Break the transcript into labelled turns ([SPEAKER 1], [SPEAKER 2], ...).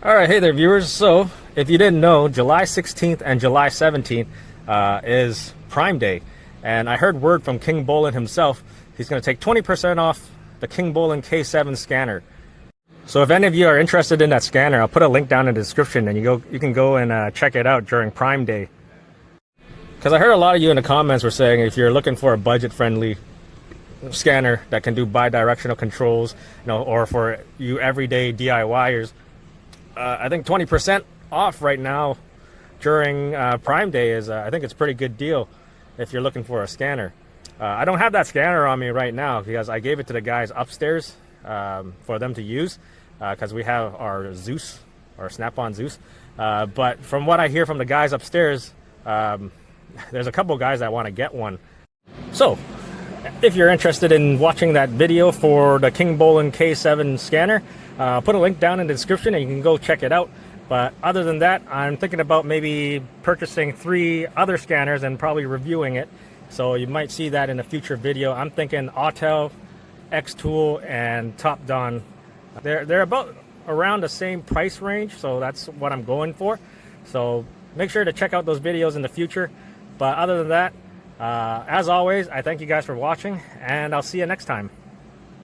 [SPEAKER 1] All right, hey there, viewers. So, if you didn't know, July 16th and July 17th is Prime Day, and I heard word from Kingbolen himself. He's going to take 20% off the Kingbolen K7 scanner. So, if any of you are interested in that scanner, I'll put a link down in the description, and you can go and check it out during Prime Day. Because I heard a lot of you in the comments were saying if you're looking for a budget-friendly scanner that can do bi-directional controls, or for you everyday DIYers. I think 20% off right now during Prime Day is, I think it's a pretty good deal if you're looking for a scanner. I don't have that scanner on me right now because I gave it to the guys upstairs for them to use because we have our Zeus, our Snap-on Zeus. But from what I hear from the guys upstairs, there's a couple guys that want to get one. So, if you're interested in watching that video for the Kingbolen K7 scanner, put a link down in the description and you can go check it out. But other than that, I'm thinking about maybe purchasing 3 other scanners and probably reviewing it. So you might see that in a future video. I'm thinking Autel, X-Tool, and Top Don. They're about around the same price range, so that's what I'm going for. So make sure to check out those videos in the future. But other than that, as always, I thank you guys for watching, and I'll see you next time.